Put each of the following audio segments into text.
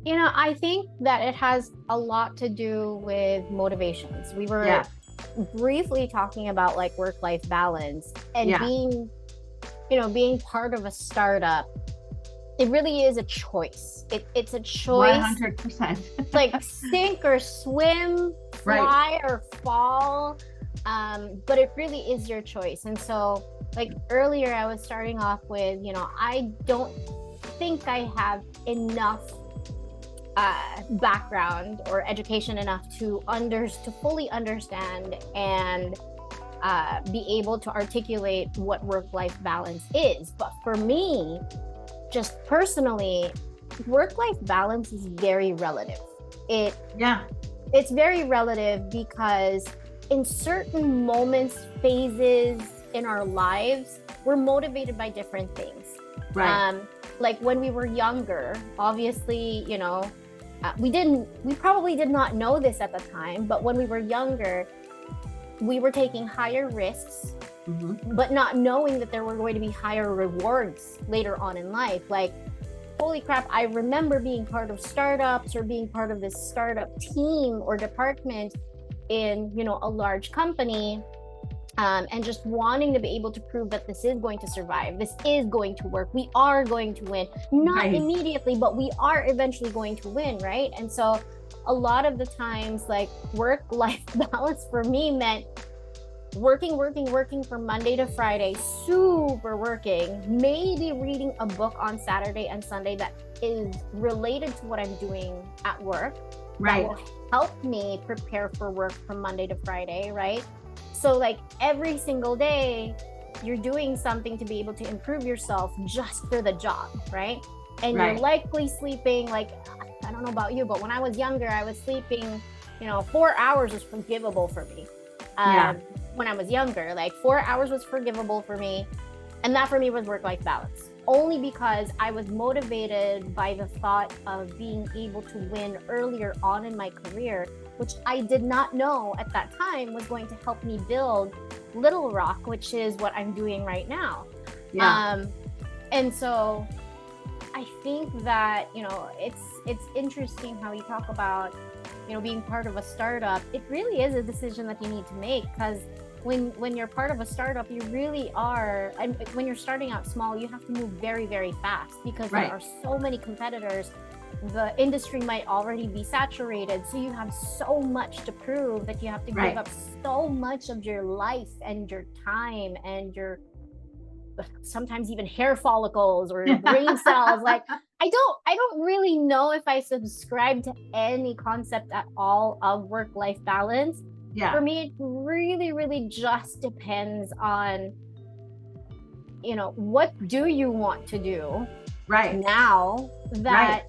I think that it has a lot to do with motivations. We were Yeah. briefly talking about like work-life balance and Yeah. being part of a startup. It really is a choice. It's a choice, 100%. like sink or swim, Right. fly or fall. But it really is your choice. And so, like earlier, I was starting off with, I don't think I have enough background or education enough to fully understand and be able to articulate what work-life balance is. But for me, just personally, work-life balance is very relative. It Yeah. it's very relative because in certain moments, phases in our lives, we're motivated by different things. Right. Like when we were younger, obviously, we probably did not know this at the time, but when we were younger, we were taking higher risks, but not knowing that there were going to be higher rewards later on in life. Like, holy crap, I remember being part of startups or being part of this startup team or department in, a large company, and just wanting to be able to prove that this is going to survive, this is going to work, we are going to win, not Right. immediately, but we are eventually going to win, right? And so a lot of the times, like, work life balance for me meant working from Monday to Friday, super working, maybe reading a book on Saturday and Sunday that is related to what I'm doing at work, that Right. will help me prepare for work from Monday to Friday, right? So, like, every single day, you're doing something to be able to improve yourself just for the job, right? And you're Right. likely sleeping, like, I don't know about you, but when I was younger, I was sleeping, 4 hours was forgivable for me. Yeah. Um, when I was younger, like 4 hours was forgivable for me. And that for me was work-life balance. Only because I was motivated by the thought of being able to win earlier on in my career, which I did not know at that time was going to help me build Little Roch, which is what I'm doing right now. Yeah. Um, and so I think that, it's interesting how you talk about, being part of a startup. It really is a decision that you need to make, because when you're part of a startup, you really are, and when you're starting out small, you have to move very, very fast because there Right. are so many competitors. The industry might already be saturated, so you have so much to prove that you have to give Right. up so much of your life and your time and your sometimes even hair follicles or your brain cells. Like, I don't really know if I subscribe to any concept at all of work life balance. For Yeah. me, it really, really just depends on, what do you want to do Right. now Right. that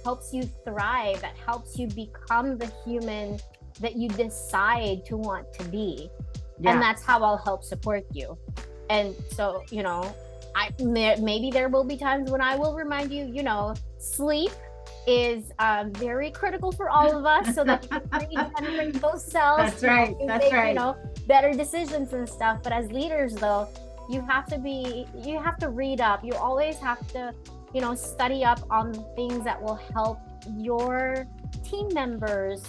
helps you thrive, that helps you become the human that you decide to want to be. And Yeah. that's how I'll help support you. And so, maybe there will be times when I will remind you, sleep is very critical for all of us, so that you can regenerate those cells That's to help right. you That's make, right. better decisions and stuff. But as leaders, though, you have to read up. You always have to, study up on things that will help your team members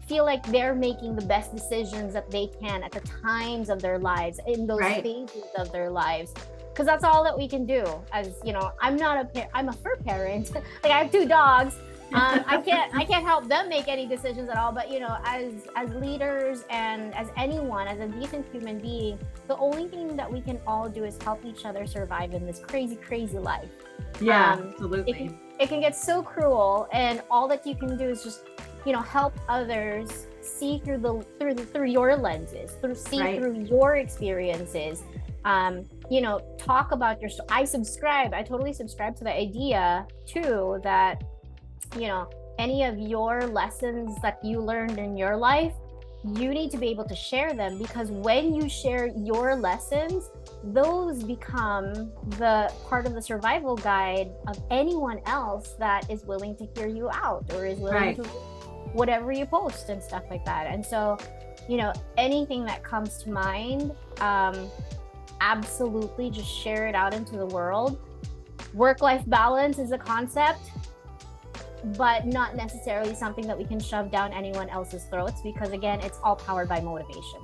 feel like they're making the best decisions that they can at the times of their lives, in those Right. phases of their lives, because that's all that we can do. As I'm a fur parent. Like, I have two dogs. I can't help them make any decisions at all, but as leaders and as anyone, as a decent human being, the only thing that we can all do is help each other survive in this crazy, crazy life. Yeah. um, it Absolutely. can it can get so cruel, and all that you can do is just, help others see through your lenses, Right. through your experiences. Talk about your I totally subscribe to the idea too, that any of your lessons that you learned in your life, you need to be able to share them, because when you share your lessons, those become the part of the survival guide of anyone else that is willing to hear you out or is willing Right. to whatever you post and stuff like that. And so, anything that comes to mind, absolutely just share it out into the world. Work life balance is a concept. but not necessarily something that we can shove down anyone else's throats, because again, it's all powered by motivation.